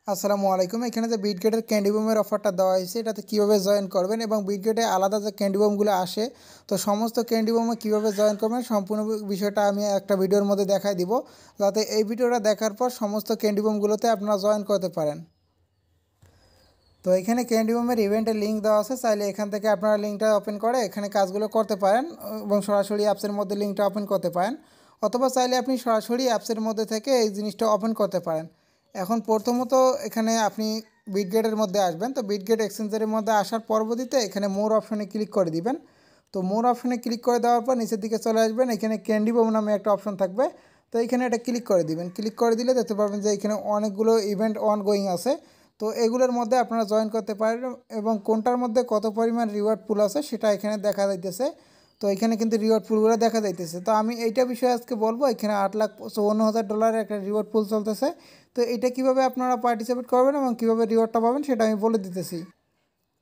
আসসালামু আলাইকুম। এখানে যে বিটগেটের ক্যান্ডি বমের অফারটা দেওয়া হয়েছে এটাতে কীভাবে জয়েন করবেন এবং বিটগেটে আলাদা যে ক্যান্ডি বমগুলো আসে তো সমস্ত ক্যান্ডি বমে কীভাবে জয়েন করবেন সম্পূর্ণ বিষয়টা আমি একটা ভিডিওর মধ্যে দেখাই দিব, যাতে এই ভিডিওটা দেখার পর সমস্ত ক্যান্ডি বমগুলোতে আপনারা জয়েন করতে পারেন। তো এখানে ক্যান্ডি বমের ইভেন্টের লিঙ্ক দেওয়া আছে, চাইলে এখান থেকে আপনারা লিঙ্কটা ওপেন করে এখানে কাজগুলো করতে পারেন এবং সরাসরি অ্যাপসের মধ্যে লিঙ্কটা ওপেন করতে পারেন, অথবা চাইলে আপনি সরাসরি অ্যাপসের মধ্যে থেকে এই জিনিসটা ওপেন করতে পারেন। এখন প্রথমত এখানে আপনি বিটগেটের মধ্যে আসবেন, তো বিটগেট এক্সচেঞ্জারের মধ্যে আসার পরবর্তীতে এখানে মোর অপশনে ক্লিক করে দিবেন। তো মোর অপশনে ক্লিক করে দেওয়ার পর নিচের দিকে চলে আসবেন, এখানে ক্যান্ডি বম নামে একটা অপশন থাকবে, তো এখানে এটা ক্লিক করে দিবেন। ক্লিক করে দিলে দেখতে পাবেন যে এখানে অনেকগুলো ইভেন্ট অনগোয়িং আছে, তো এগুলোর মধ্যে আপনারা জয়েন করতে পারেন এবং কোনটার মধ্যে কত পরিমাণ রিওয়ার্ড পুল আছে সেটা এখানে দেখা যাইতেছে। তো এখানে কিন্তু রিওয়ার্ড পুলগুলো দেখা যাইতেছে। তো আমি এইটা বিষয়ে আজকে বলবো, এখানে $8,54,000 একটা রিওয়ার্ড পুল চলতেছে। তো এটা কিভাবে আপনারা পার্টিসিপেট করবেন এবং কীভাবে রিওয়ার্ডটা পাবেন সেটা আমি বলে দিতেছি।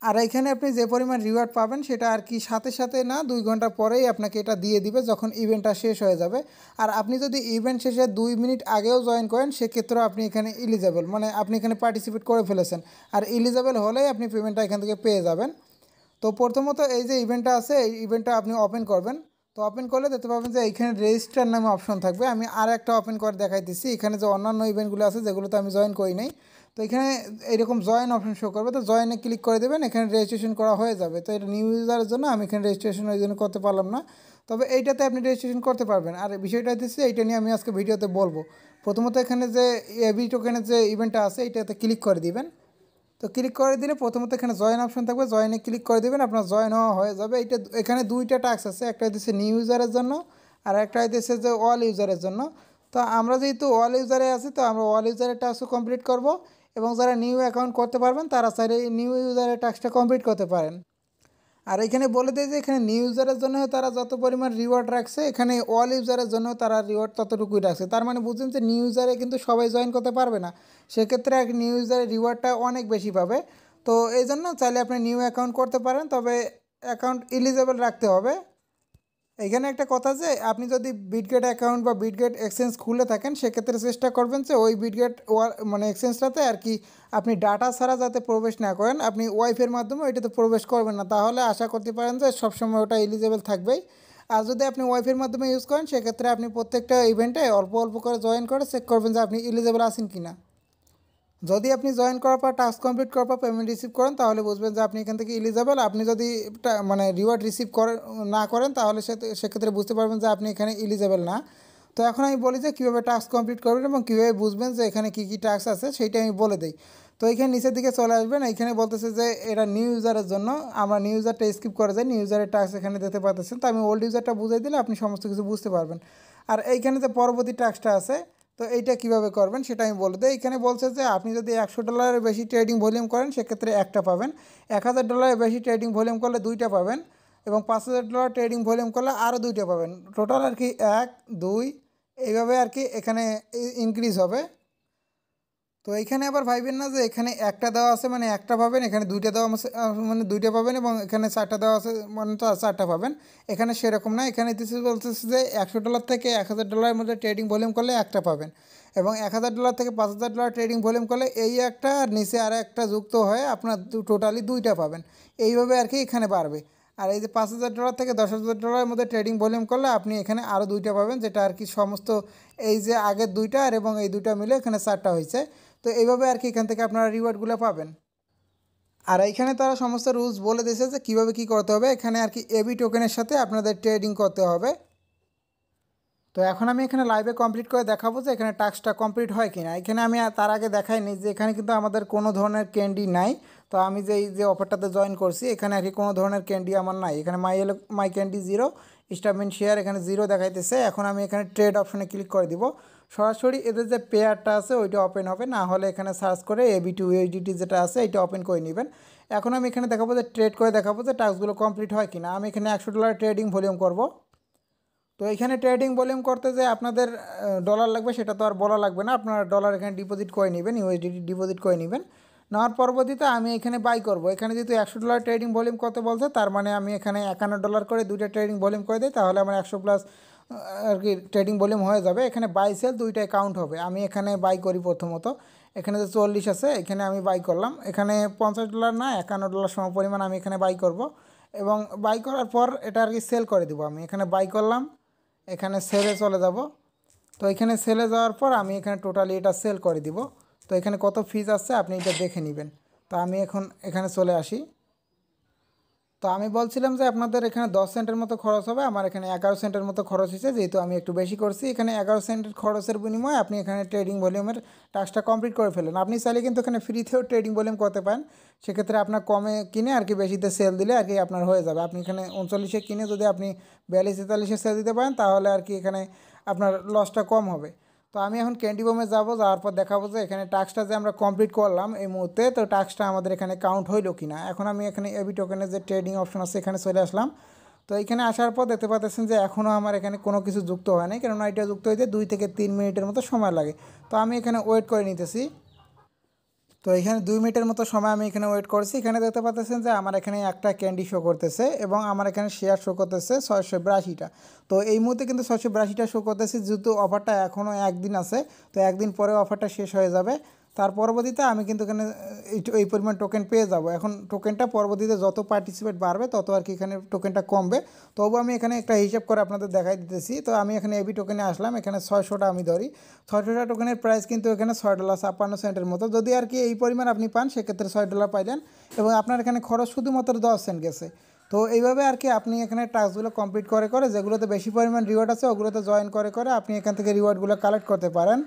আর এখানে আপনি যে পরিমাণ রিওয়ার্ড পাবেন সেটা আর কি সাথে সাথে না, 2 ঘন্টা পরেই আপনাকে এটা দিয়ে দিবে যখন ইভেন্টটা শেষ হয়ে যাবে। আর আপনি যদি ইভেন্ট শেষে 2 মিনিট আগেও জয়েন করেন সেক্ষেত্রেও আপনি এখানে এলিজেবল, মানে আপনি এখানে পার্টিসিপেট করে ফেলেছেন, আর এলিজেবল হলেই আপনি পেমেন্টটা এখান থেকে পেয়ে যাবেন। তো প্রথমত এই যে ইভেন্টটা আছে এই ইভেন্টটা আপনি ওপেন করবেন। তো ওপেন করলে দেখতে পাবেন যে এখানে রেজিস্টার নামে অপশন থাকবে। আমি আর একটা ওপেন করে দেখাইতেছি, এখানে যে অন্যান্য ইভেন্টগুলো আছে যেগুলোতে আমি জয়েন করি নাই, তো এখানে এইরকম জয়েন অপশন শো করবে, তো জয়েনে ক্লিক করে দেবেন, এখানে রেজিস্ট্রেশন করা হয়ে যাবে। তো এটা নিউ ইউজারের জন্য আমি এখানে রেজিস্ট্রেশন ওই জন্য করতে পারলাম না, তবে এইটাতে আপনি রেজিস্ট্রেশন করতে পারবেন। আর বিষয়টা হচ্ছে এইটা নিয়ে আমি আজকে ভিডিওতে বলবো। প্রথমত এখানে যে এবি টোকেনের যে ইভেন্টটা আছে এইটাতে ক্লিক করে দিবেন। তো ক্লিক করে দিলে প্রথমত এখানে জয়েন অপশন থাকবে, জয়েনে ক্লিক করে দেবেন, আপনার জয়েন হওয়া হয়ে যাবে। এইটা এখানে 2টা টাস্ক আছে, একটা হইতেছে নিউ ইউজারের জন্য আর একটা হইতেছে যে অল ইউজারের জন্য। তো আমরা যেহেতু অল ইউজারে আছি তো আমরা অল ইউজারের টাস্কও কমপ্লিট করব, এবং যারা নিউ অ্যাকাউন্ট করতে পারবেন তারা চাইলে নিউ ইউজারের টাস্কটা কমপ্লিট করতে পারেন। আর এখানে বলে দেয় যে এখানে নিউ ইউজারের জন্য তারা যত পরিমাণ রিওয়ার্ড রাখছে এখানে অল ইউজারের জন্য তারা রিওয়ার্ড ততটুকুই রাখছে। তার মানে বুঝছেন যে নিউ ইউজারে কিন্তু সবাই জয়েন করতে পারবে না, সেক্ষেত্রে এক নিউ ইউজারের রিওয়ার্ডটা অনেক বেশি পাবে। তো এই জন্য চাইলে আপনি নিউ অ্যাকাউন্ট করতে পারেন, তবে অ্যাকাউন্ট এলিজেবল রাখতে হবে। এখানে একটা কথা যে আপনি যদি বিটগেট অ্যাকাউন্ট বা বিটগেট এক্সচেঞ্জ খুলে থাকেন সেক্ষেত্রে চেষ্টা করবেন যে ওই বিটগেট মানে এক্সচেঞ্জটাতে আর কি আপনি ডাটা ছাড়া যাতে প্রবেশ না করেন, আপনি ওয়াইফের মাধ্যমে ওইটাতে প্রবেশ করবেন না, তাহলে আশা করতে পারেন যে সবসময় ওটা এলিজেবল থাকবেই। আর যদি আপনি ওয়াইফের মাধ্যমে ইউজ করেন সেক্ষেত্রে আপনি প্রত্যেকটা ইভেন্টে অল্প অল্প করে জয়েন করে চেক করবেন যে আপনি এলিজেবল আছেন কি না। যদি আপনি জয়েন করার পর টাস্ক কমপ্লিট করার পর পেমেন্ট রিসিভ করেন তাহলে বুঝবেন যে আপনি এখান থেকে এলিজেবল। আপনি যদি মানে রিওয়ার্ড রিসিভ করেন না করেন তাহলে সেক্ষেত্রে বুঝতে পারবেন যে আপনি এখানে এলিজেবল না। তো এখন আমি বলি যে কীভাবে টাস্ক কমপ্লিট করবেন এবং কীভাবে বুঝবেন যে এখানে কী কী টাস্ক আছে সেইটা আমি বলে দিই। তো এখানে নিচের দিকে চলে আসবেন, এখানে বলতেছে যে এটা নিউ ইউজারের জন্য, আমরা নিউ ইউজারটা স্কিপ করে যাই, নিউ ইউজারের টাস্ক এখানে দিতে পারতেছেন। তো আমি ওল্ড ইউজারটা বুঝিয়ে দিলে আপনি সমস্ত কিছু বুঝতে পারবেন। আর এইখানে যে পরবর্তী টাস্কটা আছে তো এইটা কিভাবে করবেন সেটা আমি বলে দিই। এখানে বলছে যে আপনি যদি $100 বেশি ট্রেডিং ভলিউম করেন সেক্ষেত্রে একটা পাবেন, $1000 বেশি ট্রেডিং ভলিউম করলে 2টা পাবেন, এবং $5000 ট্রেডিং ভলিউম করলে আরও 2টা পাবেন। টোটাল আর কি 1 2 এইভাবে আর কি এখানে ইনক্রিজ হবে। তো এইখানে আবার ভাইবেন না যে এখানে একটা দেওয়া আছে মানে একটা পাবেন, এখানে 2টা দেওয়া আছে মানে 2টা পাবেন, এবং এখানে 4টা দেওয়া আছে মানে তো 4টা পাবেন। এখানে সেরকম না, এখানে বলতেছে যে $100 থেকে $1000 মধ্যে ট্রেডিং ভলিউম করলে একটা পাবেন, এবং $1000 থেকে $5000 ট্রেডিং ভলিউম করলে এই একটা আর নিচে আর একটা যুক্ত হয়ে আপনার টোটালি 2টা পাবেন। এইভাবে আর কি এখানে বাড়বে। আর এই যে $5000 থেকে $10,000 মধ্যে ট্রেডিং ভলিউম করলে আপনি এখানে আরও 2টা পাবেন, যেটা আর কি সমস্ত এই যে আগের 2টা আর এবং এই 2টা মিলে এখানে 4টা হয়েছে। তো এইভাবে আর কি এখান থেকে আপনারা রিওয়ার্ডগুলো পাবেন। আর এইখানে তারা সমস্ত রুলস বলে দিয়েছে যে কীভাবে কী করতে হবে। এখানে আর কি এবি টোকেনের সাথে আপনাদের ট্রেডিং করতে হবে। তো এখন আমি এখানে লাইভে কমপ্লিট করে দেখাবো যে এখানে টাস্কটা কমপ্লিট হয় কি না। এখানে আমি তার আগে দেখাইনি যে এখানে কিন্তু আমাদের কোনো ধরনের ক্যান্ডি নাই। তো আমি যে এই যে অফারটাতে জয়েন করছি এখানে আর কি কোনো ধরনের ক্যান্ডি আমার নাই, এখানে মাই ক্যান্ডি 0, স্টারমেন্ট শেয়ার এখানে 0 দেখাইতেছে। এখন আমি এখানে ট্রেড অপশনে ক্লিক করে দিব, সরাসরি এদের যে পেয়ারটা আছে ওইটা ওপেন হবে, না হলে এখানে সার্চ করে AB2USDT যেটা আছে এটা ওপেন করে নেবেন। এখন আমি এখানে দেখাবো যে ট্রেড করে দেখাবো যে টাস্কগুলো কমপ্লিট হয় কি না। আমি এখানে $100 ট্রেডিং ভলিউম করব। তো এখানে ট্রেডিং ভলিউম করতে যে আপনাদের ডলার লাগবে সেটা তো আর বলা লাগবে না, আপনারা ডলার এখানে ডিপোজিট করে নেবেন, ইউএসডিটি ডিপোজিট করে নেবেন। নেওয়ার পরবর্তীতে আমি এখানে বাই করব। এখানে যেহেতু $100 ট্রেডিং ভলিউম করতে বলছে তার মানে আমি এখানে $51 করে 2টা ট্রেডিং ভলিউম করে দিই, তাহলে আমার 100+ আর কি ট্রেডিং ভলিউম হয়ে যাবে। এখানে বাই সেল 2টাই কাউন্ট হবে। আমি এখানে বাই করি প্রথমত, এখানে যে 40 আছে এখানে আমি বাই করলাম, এখানে $50 না $51 সমপরিমাণ আমি এখানে বাই করব এবং বাই করার পর এটা আর কি সেল করে দিব। আমি এখানে বাই করলাম, এখানে সেলে চলে যাব। তো এখানে সেলে যাওয়ার পর আমি এখানে টোটালি এটা সেল করে দিব। তো এখানে কত ফিজ আসছে আপনি এটা দেখে নেবেন। তো আমি এখন এখানে চলে আসি। তো আমি বলছিলাম যে আপনাদের এখানে 10 সেন্টের মতো খরচ হবে, আমার এখানে 11 সেন্টের মতো খরচ হয়েছে, যেহেতু আমি একটু বেশি করছি। এখানে 11 সেন্টের খরচের বিনিময়ে আপনি এখানে ট্রেডিং ভলিউমের টাস্কটা কমপ্লিট করে ফেলেন। আপনি চাইলে কিন্তু এখানে ফ্রিতেও ট্রেডিং ভলিউম করতে পারেন, সেক্ষেত্রে আপনার কমে কিনে আর কি বেশিতে সেল দিলে আর কি আপনার হয়ে যাবে। আপনি এখানে 39-এ কিনে যদি আপনি 42-43-এ সেল দিতে পারেন তাহলে আর কি এখানে আপনার লসটা কম হবে। তো আমি এখন ক্যান্ডি বমে যাবো, যাওয়ার পর দেখাবো যে এখানে টাস্কটা যে আমরা কমপ্লিট করলাম এই মুহূর্তে, তো টাস্কটা আমাদের এখানে কাউন্ট হইলো কি না। এখন আমি এখানে এবি টোকেনের যে ট্রেডিং অপশন আছে এখানে চলে আসলাম। তো এখানে আসার পর দেখতে পাচ্ছেন যে এখনও আমার এখানে কোনো কিছু যুক্ত হয় নাই, কেননা এটা যুক্ত হইতে 2 থেকে 3 মিনিটের মতো সময় লাগে। তো আমি এখানে ওয়েট করে নিতেছি। তো এখানে 2 মিনিটের মতো সময় আমি এখানে ওয়েট করছি। এখানে দেখতে পাচ্ছেন যে আমার এখানে একটা ক্যান্ডি শো করতেছে এবং আমার এখানে শেয়ার শো করতেছে 682টা। তো এই মুহূর্তে কিন্তু 682টা শো করতেছে, যেহেতু অফারটা এখনও একদিন আছে, তো একদিন পরে অফারটা শেষ হয়ে যাবে। তার পরবর্তীতে আমি কিন্তু এখানে এই পরিমাণ টোকেন পেয়ে যাব। এখন টোকেনটা পরবর্তীতে যত পার্টিসিপেট বাড়বে তত আর কি এখানে টোকেনটা কমবে। তবু আমি এখানে একটা হিসাব করে আপনাদের দেখাই দিতেছি। তো আমি এখানে এবি টোকেনে আসলাম, এখানে 600টা আমি ধরি। 600টা টোকেনের প্রাইস কিন্তু এখানে $6.56 মতো। যদি আর কি এই পরিমাণ আপনি পান সেক্ষেত্রে $6 পাইলেন এবং আপনার এখানে খরচ শুধুমাত্র 10 সেন্ট গেছে। তো এইভাবে আর কি আপনি এখানে টাস্কগুলো কমপ্লিট করে করে যেগুলোতে বেশি পরিমাণ রিওয়ার্ড আছে ওগুলোতে জয়েন করে করে আপনি এখান থেকে রিওয়ার্ডগুলো কালেক্ট করতে পারেন।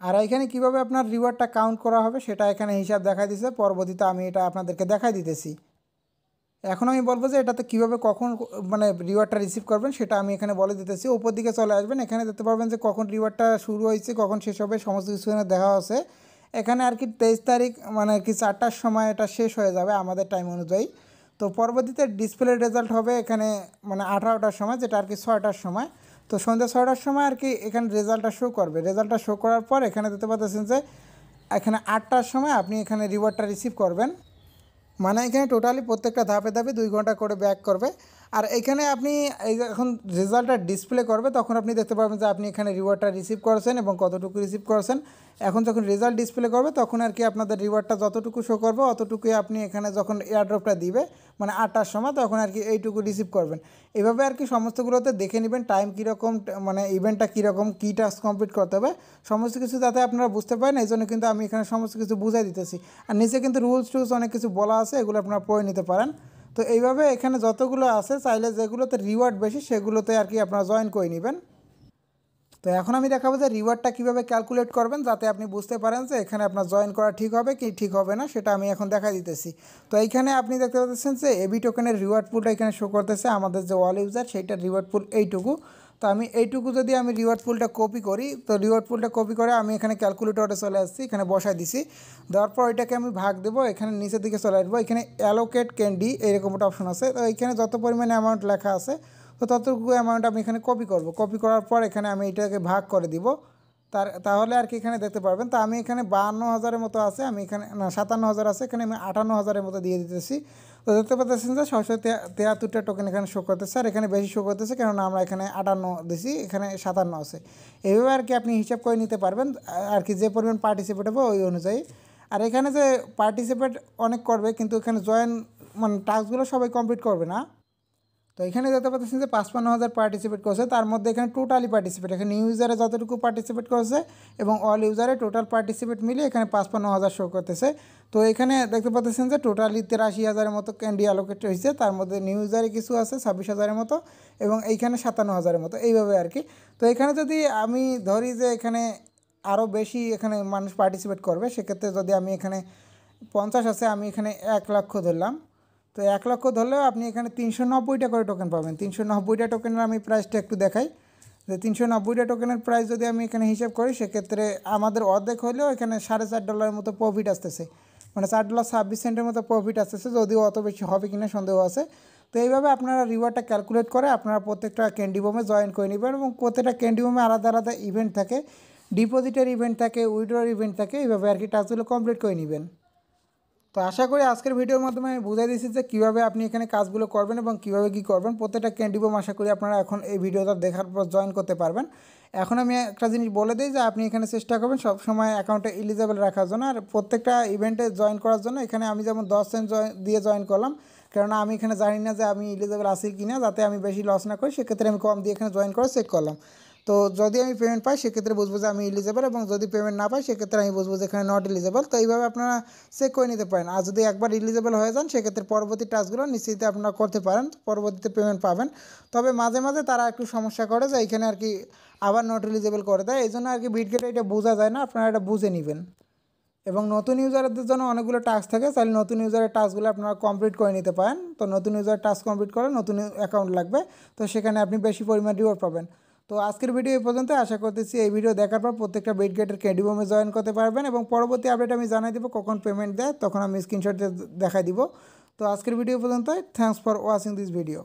আর এখানে কিভাবে আপনার রিওয়ার্ডটা কাউন্ট করা হবে সেটা এখানে হিসাব দেখাই দিছে, পরবর্তীতে আমি এটা আপনাদেরকে দেখাই দিতেছি। এখন আমি বলবো যে এটাতে কীভাবে কখন মানে রিওয়ার্ডটা রিসিভ করবেন সেটা আমি এখানে বলে দিতেছি। উপর দিকে চলে আসবেন, এখানে দেখতে পারবেন যে কখন রিওয়ার্ডটা শুরু হয়েছে কখন শেষ হবে সমস্ত কিছু এখানে দেখা আছে। এখানে আর কি 23 তারিখ মানে আর কি 4টার সময় এটা শেষ হয়ে যাবে আমাদের টাইম অনুযায়ী। তো পরবর্তীতে ডিসপ্লে রেজাল্ট হবে এখানে মানে 18টার সময়, যেটা আর কি 6টার সময়। তো সন্ধ্যা 6টার সময় আর কি এখানে রেজাল্টটা শো করবে। রেজাল্টটা শো করার পর এখানে দেখতে পাচ্ছেন যে এখানে 8টার সময় আপনি এখানে রিওয়ার্ডটা রিসিভ করবেন। মানে এখানে টোটালি প্রত্যেকটা ধাপে ধাপে 2 ঘন্টা করে ব্যাক করবে। আর এখানে আপনি এই যখন রেজাল্টটা ডিসপ্লে করবে তখন আপনি দেখতে পারবেন যে আপনি এখানে রিওয়ার্ডটা রিসিভ করেছেন এবং কতটুকু রিসিভ করেছেন। এখন যখন রেজাল্ট ডিসপ্লে করবে তখন আর কি আপনাদের রিওয়ার্ডটা যতটুকু শো করবে অতটুকুই আপনি এখানে যখন এয়ারড্রপটা দিবে মানে 8টার সময় তখন আর কি এইটুকু রিসিভ করবেন। এভাবে আর কি সমস্তগুলোতে দেখে নেবেন টাইম কীরকম, মানে ইভেন্টটা কীরকম, কী টাস্ক কমপ্লিট করতে হবে সমস্ত কিছু যাতে আপনারা বুঝতে পারেন, এই জন্য কিন্তু আমি এখানে সমস্ত কিছু বুঝাই দিতেছি। আর নিচে কিন্তু রুলস টুলস অনেক কিছু বলা আছে, এগুলো আপনারা পড়ে নিতে পারেন। তো এইভাবে এখানে যতগুলো আছে চাইলে যেগুলোতে রিওয়ার্ড বেশি সেগুলোতে আর কি আপনারা জয়েন করে নেবেন। তো এখন আমি দেখাবো যে রিওয়ার্ডটা কীভাবে ক্যালকুলেট করবেন যাতে আপনি বুঝতে পারেন যে এখানে আপনার জয়েন করা ঠিক হবে কি ঠিক হবে না, সেটা আমি এখন দেখা দিতেছি। তো এইখানে আপনি দেখতে পাচ্ছেন যে এবি টোকেনের রিওয়ার্ড পুলটা এখানে শো করতেছে, আমাদের যে অল ইউজার সেইটার রিওয়ার্ড পুল এইটুকু। তো আমি এইটুকু যদি আমি রিওয়ার্ড পুলটা কপি করি, তো রিওয়ার্ড পুলটা কপি করে আমি এখানে ক্যালকুলেটরে চলে আসছি, এখানে বসাই দিছি। দেওয়ার পর ওইটাকে আমি ভাগ দেবো, এখানে নিচের দিকে চলে আসবো, এখানে অ্যালোকেট ক্যান্ডি এরকম একটা অপশন আছে। তো এখানে যত পরিমাণে অ্যামাউন্ট লেখা আছে তো ততটুকু অ্যামাউন্ট আমি এখানে কপি করব। কপি করার পর এখানে আমি এটাকে ভাগ করে দিব, তাহলে আর কি এখানে দেখতে পারবেন। তো আমি এখানে 52,000-এর মতো আছে, আমি এখানে না 57,000 আছে, এখানে আমি 58,000-এর মতো দিয়ে দিতেছি। তো দেখতে পাচ্ছেন যে 673টা টোকেন এখানে শো করতেছে, আর এখানে বেশি শো করতেছে কেননা আমরা এখানে 58 দিছি, এখানে 57 আছে। এইভাবে আর কি আপনি হিসাব করে নিতে পারবেন আর কি যে পরিমাণ পার্টিসিপেট হবে ওই অনুযায়ী। আর এখানে যে পার্টিসিপেট অনেক করবে কিন্তু এখানে জয়েন মানে টাস্কগুলো সবাই কমপ্লিট করবে না। তো এখানে দেখতে পাচ্ছেন যে 55,000 পার্টিসিপেট করছে, তার মধ্যে এখানে টোটালি পার্টিসিপেট এখানে নিউ ইউজারে যতটুকু পার্টিসিপেট করছে এবং অল ইউজারে টোটাল পার্টিসিপেট মিলিয়ে এখানে 55,000 শো করতেছে। তো এখানে দেখতে পাচ্ছেন যে টোটালি 83,000-এর মতো ক্যান্ডি অ্যালোকেট হয়েছে, তার মধ্যে নিউ ইউজারে কিছু আছে 26,000-এর মতো এবং এইখানে 57,000-এর মতো, এইভাবে আর কি। তো এখানে যদি আমি ধরি যে এখানে আরও বেশি এখানে মানুষ পার্টিসিপেট করবে, সেক্ষেত্রে যদি আমি এখানে 50 আছে আমি এখানে 1 লক্ষ ধরলাম। তো 1 লক্ষ ধরলেও আপনি এখানে 390টা করে টোকেন পাবেন। 390টা টোকেনের আমি প্রাইসটা একটু দেখাই যে 390টা টোকেনের প্রাইস যদি আমি এখানে হিসাব করি সেক্ষেত্রে আমাদের অর্ধেক হলেও এখানে $4.5 মতো প্রফিট আসতেছে, মানে $4.26 মতো প্রফিট আসতেছে, যদিও অত বেশি হবে কিনা সন্দেহ আছে। তো এইভাবে আপনারা রিওয়ার্ডটা ক্যালকুলেট করে আপনারা প্রত্যেকটা ক্যান্ডি বমে জয়েন করে নেবেন এবং প্রত্যেকটা ক্যান্ডি বমে আলাদা আলাদা ইভেন্ট থাকে, ডিপোজিটের ইভেন্ট থাকে, উইথড্রর ইভেন্ট থাকে, এইভাবে আর কি টাস্কগুলো কমপ্লিট করে নেবেন। তো আশা করি আজকের ভিডিওর মাধ্যমে আমি বুঝাই দিয়েছি যে কীভাবে আপনি এখানে কাজগুলো করবেন এবং কীভাবে কী করবেন। প্রত্যেকটা ক্যান্ডি বম আশা করি আপনারা এখন এই ভিডিওটা দেখার পর জয়েন করতে পারবেন এখন আমি একটা জিনিস বলে দিই যে আপনি এখানে চেষ্টা করবেন সবসময় অ্যাকাউন্টে এলিজেবল রাখার জন্য। আর প্রত্যেকটা ইভেন্টে জয়েন করার জন্য এখানে আমি যেমন 10 সেন্ট দিয়ে জয়েন করলাম, কেননা আমি এখানে জানি না যে আমি এলিজেবল আছি কি না, যাতে আমি বেশি লস না করি, সেক্ষেত্রে আমি কম দিয়ে এখানে জয়েন করে চেক করলাম। তো যদি আমি পেমেন্ট পাই সেক্ষেত্রে বুঝবো যে আমি এলিজেবল, এবং যদি পেমেন্ট না পাই সেক্ষেত্রে আমি বুঝবো যে এখানে নট এলিজেবল। তো এইভাবে আপনারা চেক করে নিতে পারেন। আর যদি একবার এলিজেবল হয়ে যান সেক্ষেত্রে পরবর্তী টাস্কগুলো নিশ্চিত আপনারা করতে পারেন, পরবর্তীতে পেমেন্ট পাবেন। তবে মাঝে মাঝে তারা একটু সমস্যা করে যে এখানে আর কি আবার নট এলিজেবল করে দেয়, এই জন্য আর কি বিটগেটে এটা বোঝা যায় না, আপনারা এটা বুঝে নেবেন। এবং নতুন ইউজারদের জন্য অনেকগুলো টাস্ক থাকে, তাহলে নতুন ইউজারের টাস্কগুলো আপনারা কমপ্লিট করে নিতে পারেন। তো নতুন ইউজার টাস্ক কমপ্লিট করে নতুন অ্যাকাউন্ট লাগবে, তো সেখানে আপনি বেশি পরিমাণ রিওয়ার্ড পাবেন। তো আজকের ভিডিও এই পর্যন্ত। আশা করতেছি এই ভিডিও দেখার পর প্রত্যেকটা বিটগেটের ক্যান্ডি বমে জয়েন করতে পারবেন, এবং পরবর্তী আপডেট আমি জানাই দেবো কখন পেমেন্ট দেয়, তখন আমি স্ক্রিনশট দেখাই দিব। তো আজকের ভিডিও পর্যন্ত। Thanks for watching this video.